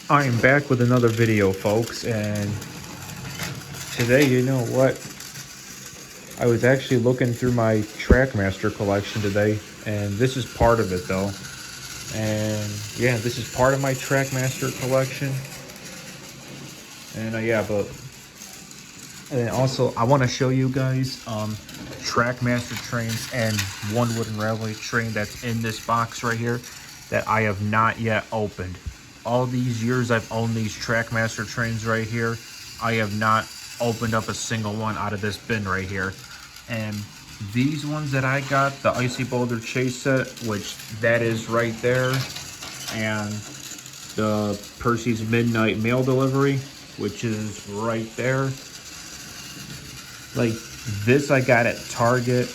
I am back with another video, folks, and today, you know what? I was actually looking through my Trackmaster collection today, and this is part of it, though. And yeah, this is part of my Trackmaster collection. And and then also I want to show you guys Trackmaster trains and one wooden railway train that's in this box right here that I have not yet opened. All these years I've owned these Trackmaster trains right here, I have not opened up a single one out of this bin right here. And these ones that I got, the Icy Boulder chase set, which that is right there, and the Percy's Midnight Mail Delivery, which is right there. Like this I got at Target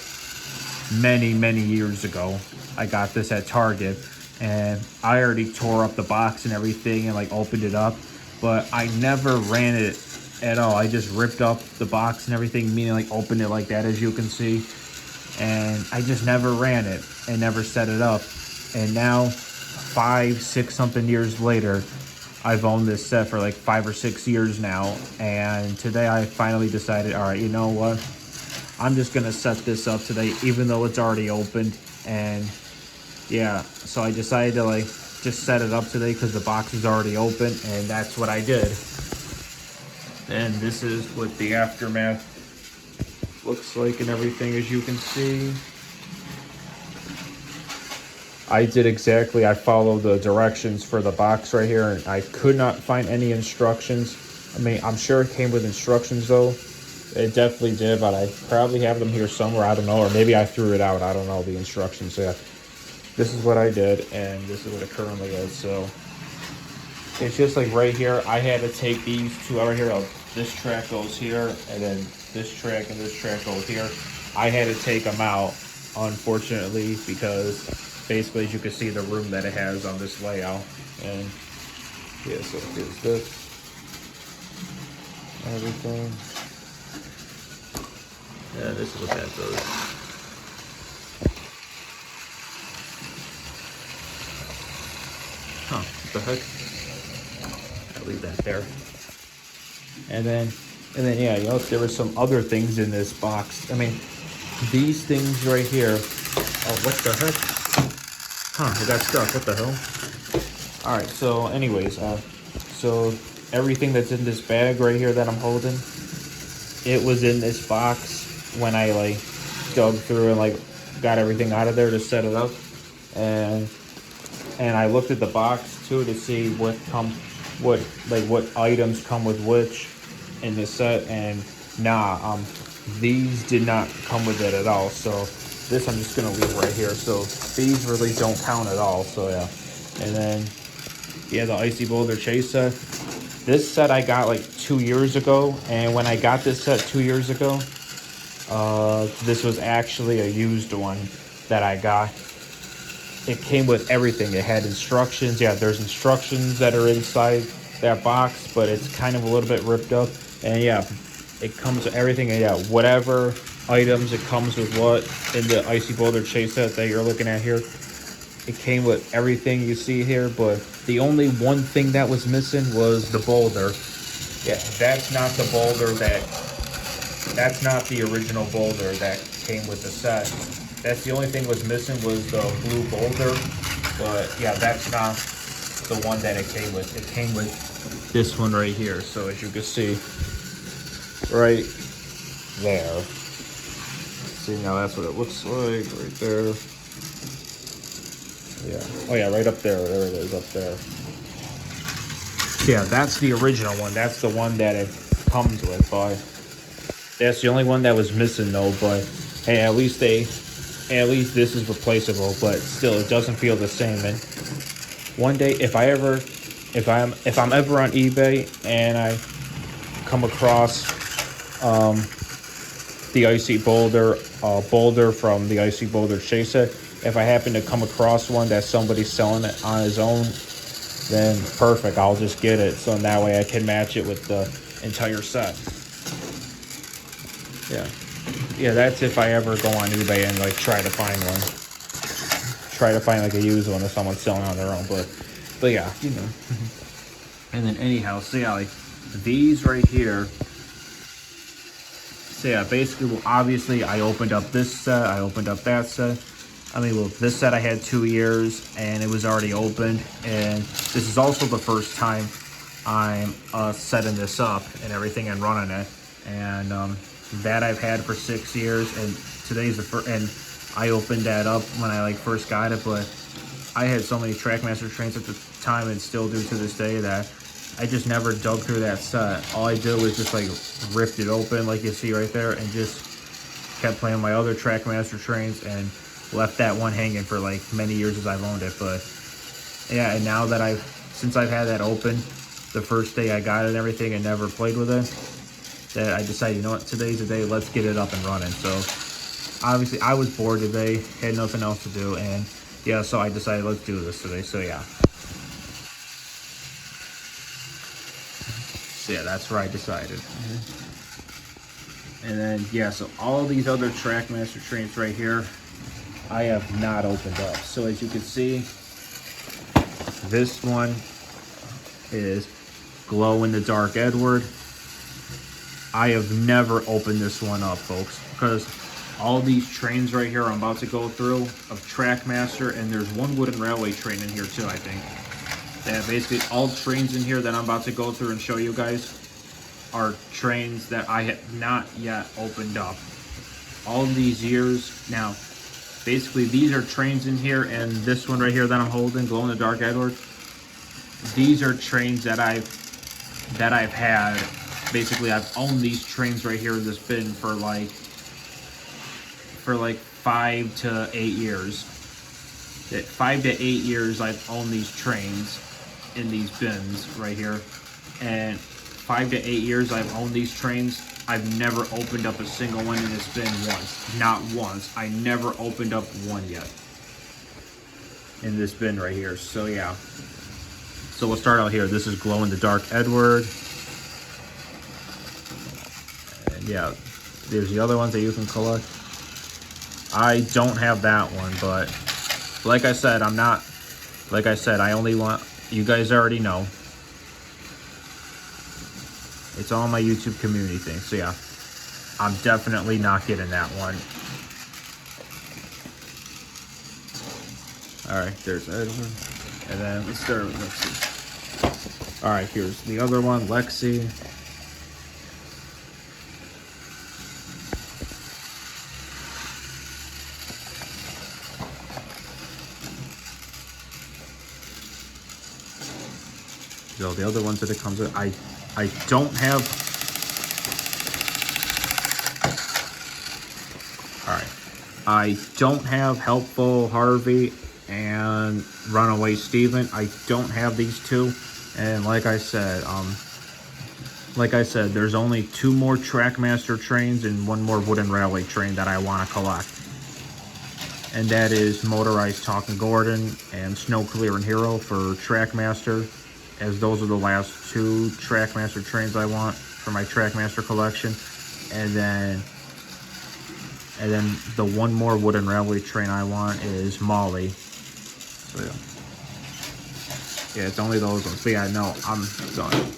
many years ago. I got this at Target and I already tore up the box and everything and like opened it up, but I never ran it at all. I just ripped up the box and everything, meaning like opened it like that, as you can see, and I just never ran it and never set it up. And now 5-6 something years later, I've owned this set for like 5 or 6 years now, and today I finally decided, all right, you know what, I'm just gonna set this up today even though it's already opened. And yeah, so I decided to like just set it up today because the box is already open, and that's what I did. And this is what the aftermath looks like and everything, as you can see. I did exactly, I followed the directions for the box right here, and I could not find any instructions. I mean, I'm sure it came with instructions though. It definitely did, but I probably have them here somewhere, I don't know, or maybe I threw it out, I don't know the instructions. Yeah, this is what I did, and this is what it currently is. So it's just like right here, I had to take these two over here. This track goes here, and then this track and this track goes here. I had to take them out, unfortunately, because basically, as you can see, the room that it has on this layout. And yeah, so here's this, everything. Yeah, this is what that does. Huh, what the heck? I'll leave that there. And then yeah, you know, there were some other things in this box. I mean, these things right here. Oh, what the heck? Huh, it got stuck. What the hell? All right, so anyways, so everything that's in this bag right here that I'm holding, it was in this box when I like dug through and like got everything out of there to set it up. And I looked at the box too to see what items come with which in the set, and nah, these did not come with it at all. So this I'm just gonna leave right here. So these really don't count at all. So yeah, and then yeah, the Icy Boulder chase set. This set I got like 2 years ago, and when I got this set 2 years ago, this was actually a used one that I got. It came with everything. It had instructions. Yeah, there's instructions that are inside that box, but it's kind of a little bit ripped up. And yeah, it comes with everything. And yeah, whatever items it comes with what in the Icy Boulder chase set that you're looking at here, it came with everything you see here. But the only one thing that was missing was the boulder. Yeah, that's not the boulder that's not the original boulder that came with the set. That's the only thing was missing was the blue boulder. But yeah, that's not the one that it came with. It came with this one right here. So as you can see right there. See, now that's what it looks like right there. Yeah. Oh yeah, right up there. There it is, up there. Yeah, that's the original one. That's the one that it comes with. But that's the only one that was missing though. But hey, at least this is replaceable. But still, it doesn't feel the same. And one day, if I'm ever on eBay and I come across the Icy Boulder boulder from the Icy Boulder chase set, if I happen to come across one that somebody's selling it on his own, then perfect, I'll just get it. So that way I can match it with the entire set. Yeah, that's if I ever go on eBay and like try to find one. Try to find like a used one if someone's selling on their own. But yeah, you know. And then anyhow, so yeah, like these right here. So yeah, basically, well, obviously I opened up this set, I opened up that set. I mean, well, this set I had 2 years and it was already opened. And this is also the first time I'm setting this up and everything and running it. And that I've had for 6 years, and today's the first, and I opened that up when I like first got it, but I had so many Trackmaster trains at the time and still do to this day that I just never dug through that set. All I did was just like ripped it open like you see right there and just kept playing my other Trackmaster trains and left that one hanging for like many years as I've owned it. But yeah, and now that since I've had that open, the first day I got it and everything and never played with it, that I decided, you know what, today's the day, let's get it up and running. So obviously I was bored today, had nothing else to do, and yeah, so I decided let's do this today. So yeah. So yeah, that's where I decided. And then yeah, so all these other Trackmaster trains right here, I have not opened up. So as you can see, this one is Glow in the Dark Edward. I have never opened this one up, folks, because all these trains right here I'm about to go through of Trackmaster, and there's one wooden railway train in here too, I think. That basically all trains in here that I'm about to go through and show you guys are trains that I have not yet opened up. All these years now, basically these are trains in here, and this one right here that I'm holding, Glow in the Dark Edward, these are trains that I've had. Basically, I've owned these trains right here in this bin for like 5 to 8 years. 5 to 8 years I've owned these trains in these bins right here. And 5 to 8 years I've owned these trains. I've never opened up a single one in this bin once. Not once. I never opened up one yet in this bin right here. So yeah. So we'll start out here. This is Glow in the Dark Edward. Yeah, there's the other ones that you can collect. I don't have that one, but like I said, I only want, you guys already know, it's all my YouTube community thing. So yeah, I'm definitely not getting that one. All right, there's Edward, and then let's start with Lexi. All right, here's the other one, Lexi. So the other ones that it comes with, I don't have. All right, I don't have Helpful Harvey and Runaway Steven. I don't have these two, and like I said, there's only 2 more Trackmaster trains and 1 more wooden railway train that I want to collect, and that is Motorized Talking Gordon and Snow Clearing Hero for Trackmaster, as those are the last 2 Trackmaster trains I want for my Trackmaster collection. And then the 1 more wooden railway train I want is Molly. So yeah, it's only those ones. But yeah, no, I'm done.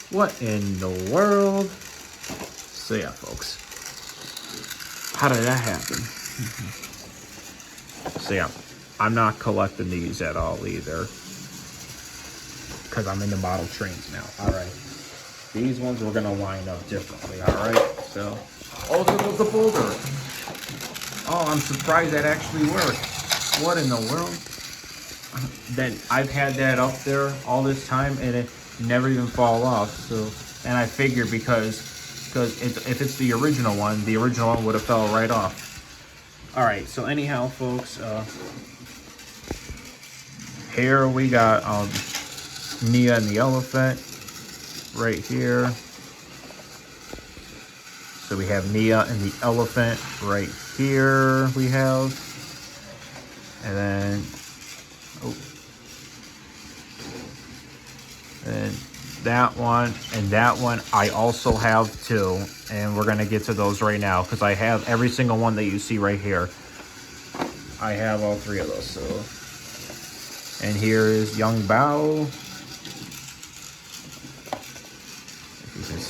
What in the world? So yeah, folks, how did that happen? So yeah, I'm not collecting these at all either, because I'm into model trains now. All right, these ones we're gonna line up differently. All right, so, oh, there goes the boulder. Oh, I'm surprised that actually worked. What in the world? Then I've had that up there all this time and it never even fall off. So, and I figured because if it's the original one would have fell right off. All right, so anyhow, folks, here we got Nia and the elephant right here. So we have Nia and the elephant right here we have. And then, oh, and that one and that one I also have too. And we're gonna get to those right now because I have every single one that you see right here. I have all 3 of those. So, and here is Young Bao.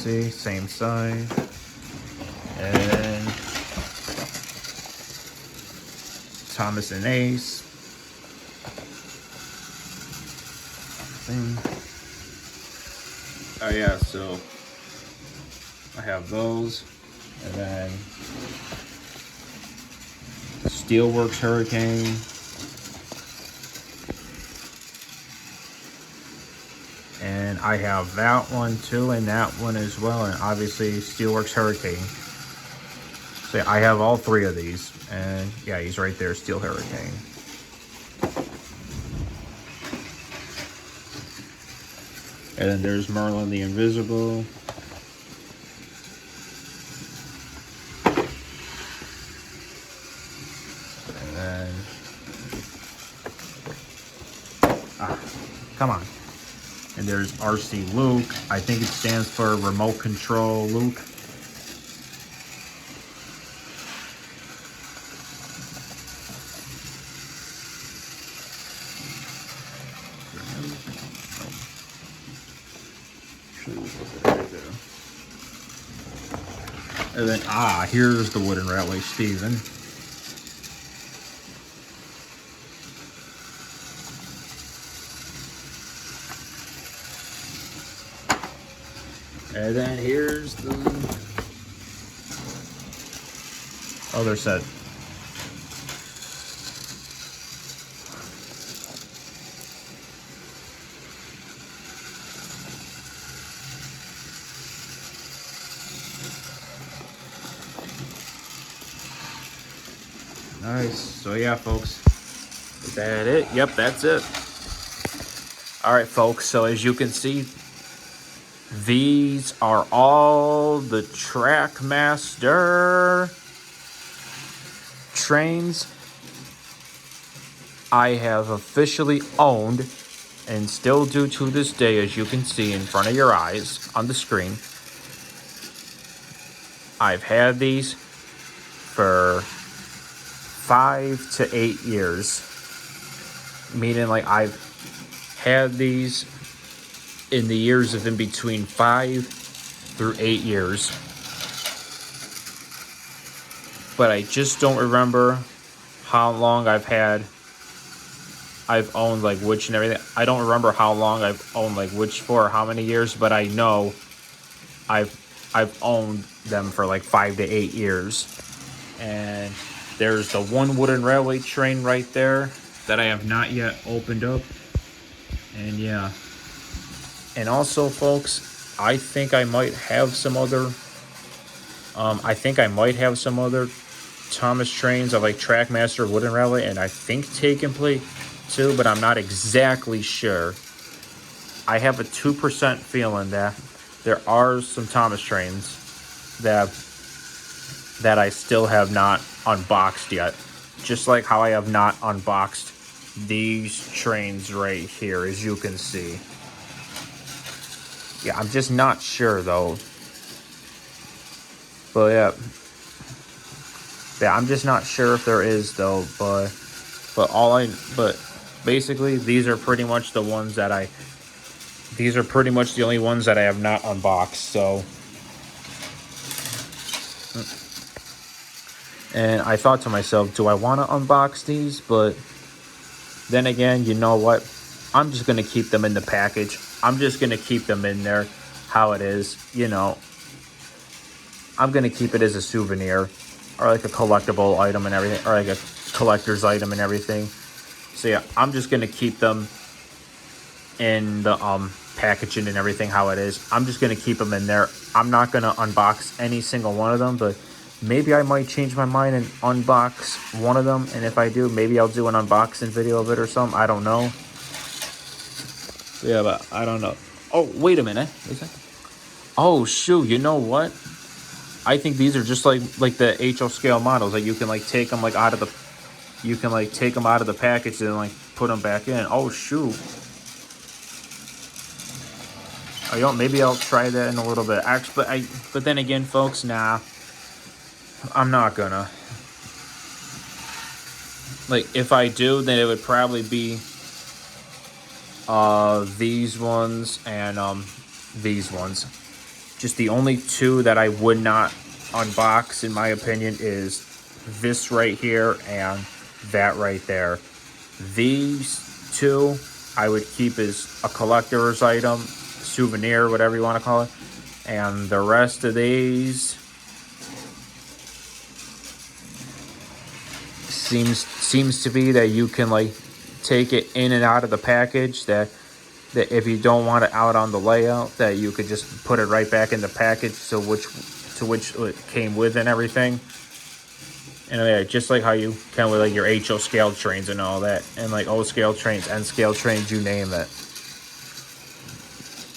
see, same side. And Thomas and Ace. Oh yeah, so I have those, and then Steelworks Hurricane, and I have that one too, and that one as well, and obviously Steelworks Hurricane. So I have all three of these, and yeah, he's right there, Steel Hurricane. And then there's Merlin the Invisible. And then, come on. And there's RC Luke. I think it stands for Remote Control Luke. And then, here's the Wooden Railway Steven. And then here's the other set. Nice. So yeah, folks, is that it? Yep, that's it. All right, folks. So as you can see, these are all the Trackmaster trains I have officially owned and still do to this day, as you can see in front of your eyes on the screen. I've had these for 5 to 8 years, meaning like I've had these in the years of in between 5 through 8 years, but I just don't remember how long I've owned like which and everything. I don't remember how long I've owned like which for, how many years, but I know I've owned them for like 5 to 8 years. And there's the one wooden railway train right there that I have not yet opened up. And yeah. And also, folks, I think I might have some other Thomas trains of like Trackmaster Wooden Railway, and I think Take and Play too, but I'm not exactly sure. I have a 2% feeling that there are some Thomas trains that I still have not unboxed yet. Just like how I have not unboxed these trains right here, as you can see. Yeah, I'm just not sure though. But yeah, I'm just not sure if there is though. But basically, these are pretty much the ones that these are pretty much the only ones that I have not unboxed. So, and I thought to myself, do I want to unbox these? But then again, you know what? I'm just gonna keep them in the package. I'm just gonna keep them in there, how it is. You know, I'm gonna keep it as a souvenir, or like a collectible item and everything, or like a collector's item and everything. So yeah, I'm just gonna keep them in the packaging and everything how it is. I'm just gonna keep them in there. I'm not gonna unbox any single one of them, but maybe I might change my mind and unbox one of them. And if I do, maybe I'll do an unboxing video of it or something. I don't know. Yeah, but I don't know. Oh, wait a minute. Oh shoot! You know what? I think these are just like the HO scale models. Like you can like take them like out of the package and like put them back in. Oh shoot! Oh, you know, maybe I'll try that in a little bit. Actually, but then again, folks, nah, I'm not gonna. Like if I do, then it would probably be these ones and these ones. Just the only two that I would not unbox, in my opinion, is this right here and that right there. These two I would keep as a collector's item, souvenir, whatever you want to call it. And the rest of these seems to be that you can like take it in and out of the package, that if you don't want it out on the layout, that you could just put it right back in the package to which it came with and everything. And yeah, just like how you can with like your HO scale trains and all that, and like O scale trains, N scale trains, you name it.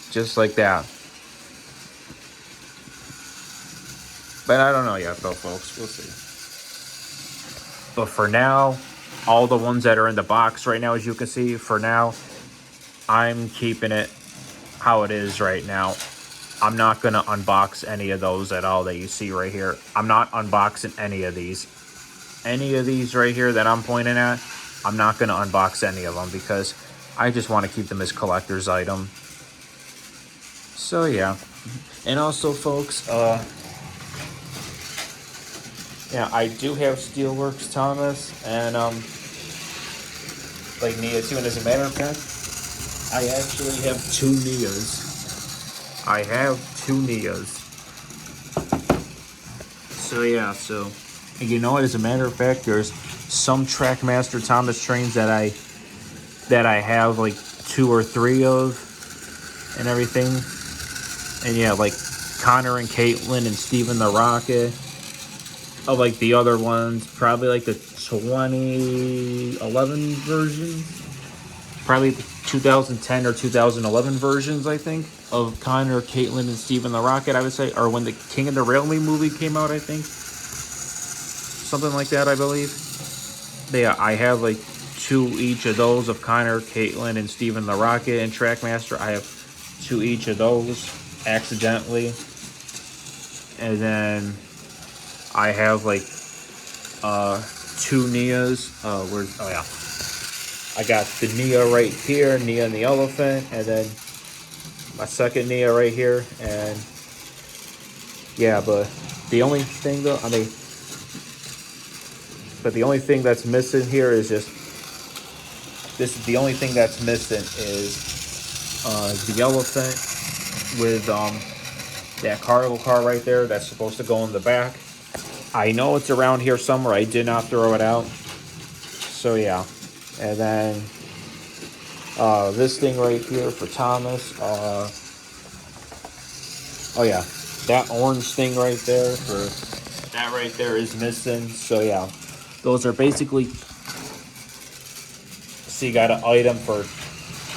Just like that. But I don't know yet though, folks. We'll see. But for now, all the ones that are in the box right now, as you can see, for now, I'm keeping it how it is right now. I'm not going to unbox any of those at all that you see right here. I'm not unboxing any of these. Any of these right here that I'm pointing at, I'm not going to unbox any of them because I just want to keep them as collector's item. So yeah. And also, folks, yeah, I do have Steelworks Thomas and like Nia too. And as a matter of fact, I actually have two Nias. I have two Nias. So yeah, so you know what? As a matter of fact, there's some Trackmaster Thomas trains that I have like 2 or 3 of and everything. And yeah, like Connor and Caitlin and Steven the Rocket. Of like the other ones, probably like the 2011 versions. Probably the 2010 or 2011 versions, I think, of Connor, Caitlin, and Steven the Rocket, I would say. Or when the King of the Railway movie came out, I think. Something like that, I believe. But yeah, I have like 2 each of those of Connor, Caitlin, and Steven the Rocket and Trackmaster. I have 2 each of those accidentally. And then I have like 2 Nias. Oh yeah. I got the Nia right here, Nia and the elephant, and then my second Nia right here. And yeah, but the only thing though, but the only thing that's missing here is just this. The only thing that's missing is the elephant with that cargo car right there that's supposed to go in the back. I know it's around here somewhere. I did not throw it out. So yeah. And then this thing right here for Thomas. Oh yeah. That orange thing right there is missing. So yeah. Those are basically, so you got an item for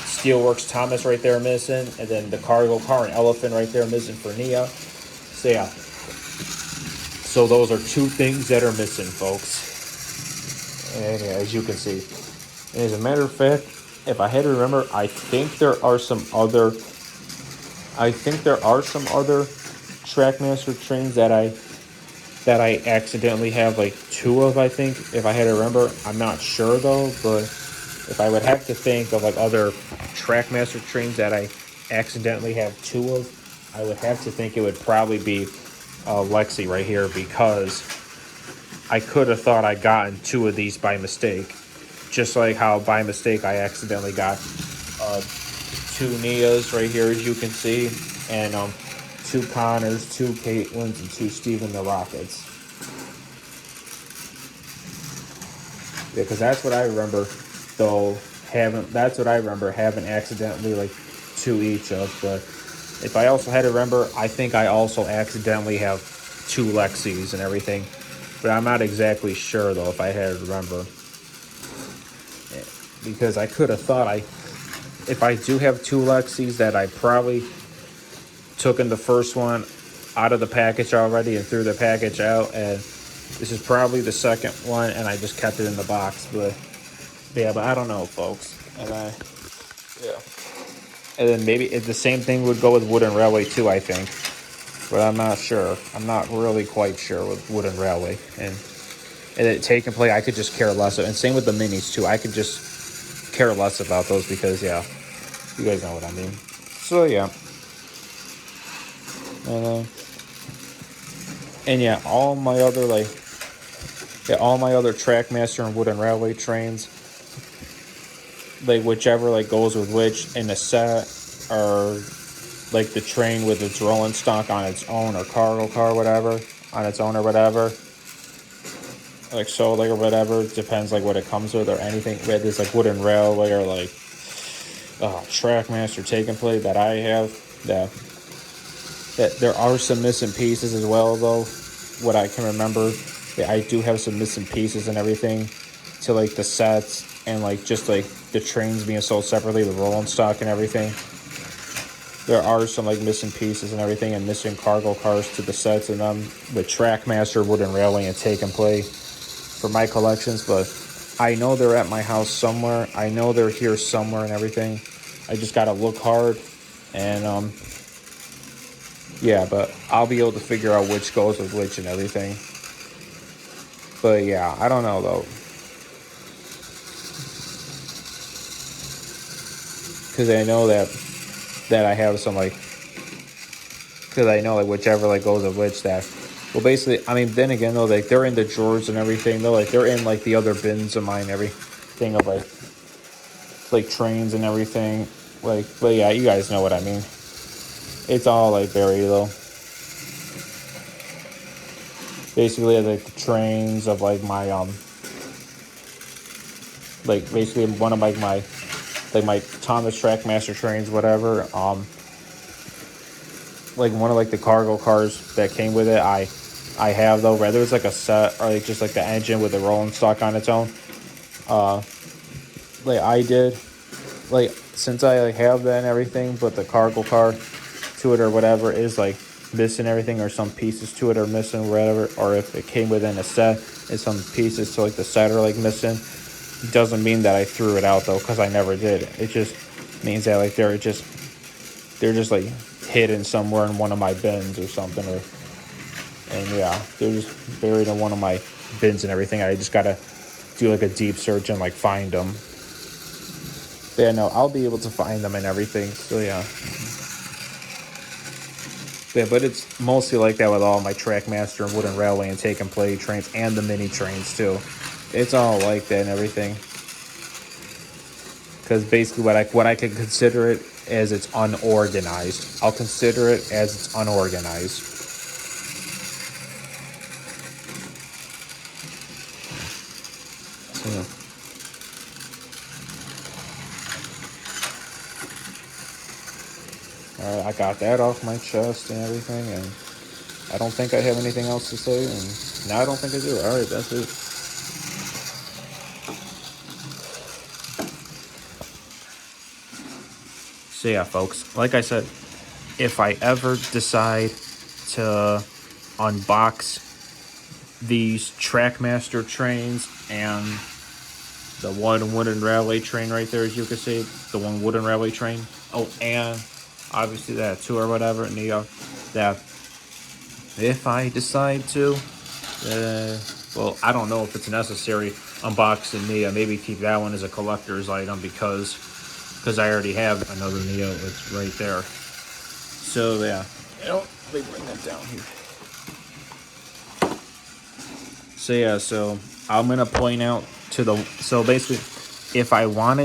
Steelworks Thomas right there missing. And then the cargo car and elephant right there missing for Nia. So yeah. So those are 2 things that are missing, folks. And yeah, as you can see. And as a matter of fact, if I had to remember, I think there are some other Trackmaster trains that I accidentally have like 2 of, I think. If I had to remember, I'm not sure though, but if I would have to think of like other Trackmaster trains that I accidentally have 2 of, I would have to think it would probably be Lexi right here, because I could have thought I'd gotten 2 of these by mistake. Just like how by mistake I accidentally got 2 Nias right here, as you can see, and 2 Connors, 2 Caitlins, and 2 Steven the Rockets. Yeah, because that's what I remember, though, having accidentally like 2 each of. But if I also had to remember, I think I also accidentally have 2 Lexis and everything. But I'm not exactly sure, though, if I had to remember. Because I could have thought if I do have 2 Lexis, that I probably took in the first one out of the package already and threw the package out. And this is probably the second one, and I just kept it in the box. But yeah, but I don't know, folks. And yeah. And then maybe the same thing would go with Wooden Railway too, I think. But I'm not sure. I'm not really quite sure with Wooden Railway. And it take and play, I could just care less. And same with the minis too. I could just care less about those because, yeah, you guys know what I mean. So, yeah. And yeah, all my other Trackmaster and wooden railway trains, like whichever like goes with which in the set, or like the train with its rolling stock on its own, or cargo car, whatever, on its own or whatever, like so, like or whatever, depends like what it comes with or anything. Whether it's like wooden railway or like Trackmaster take and play that I have, that there are some missing pieces as well though. What I can remember, yeah, I do have some missing pieces and everything to like the sets, and like just like the trains being sold separately, the rolling stock and everything. There are some like missing pieces and everything, and missing cargo cars to the sets, and with Trackmaster, wooden railway, and take and play for my collections. But I know they're at my house somewhere. I know they're here somewhere and everything. I just gotta look hard, and yeah, but I'll be able to figure out which goes with which and everything. But yeah, I don't know though, because I know that I have some like, because I know like whichever like goes with which, that, well, basically, I mean, then again though, like they're in the drawers and everything. They're in like the other bins of mine, everything of like trains and everything. Like, but yeah, you guys know what I mean. It's all like buried though. Basically, like the trains of like my like basically one of my like my Thomas Trackmaster trains, whatever. Like one of like the cargo cars that came with it, I have though, whether it's like a set or like just like the engine with the rolling stock on its own. Like I did, like since I like have that and everything, but the cargo car to it or whatever is like missing everything, or some pieces to it are missing, whatever, or if it came within a set and some pieces to like the set are like missing, doesn't mean that I threw it out though, because I never did. It just means that like they're just like hidden somewhere in one of my bins or something, and yeah, they're just buried in one of my bins and everything. I just gotta do like a deep search and like find them. But yeah, no, I'll be able to find them and everything. So yeah. Yeah, but it's mostly like that with all my Trackmaster and wooden railway and take and play trains, and the mini trains too. It's all like that and everything. Because basically, what I can consider it as, it's unorganized. I'll consider it as it's unorganized. So, all right, I got that off my chest and everything, and I don't think I have anything else to say. And no, I don't think I do. All right, that's it. So yeah, folks, like I said, if I ever decide to unbox these Trackmaster trains and the one wooden railway train right there, as you can see, the one wooden railway train. Oh, and obviously that too, or whatever, and that if I decide to, well, I don't know if it's necessary, unbox the Nia. Maybe keep that one as a collector's item, because I already have another Neo. It's right there. So yeah, let me bring that down here. So yeah, so I'm gonna point out so basically, if I wanted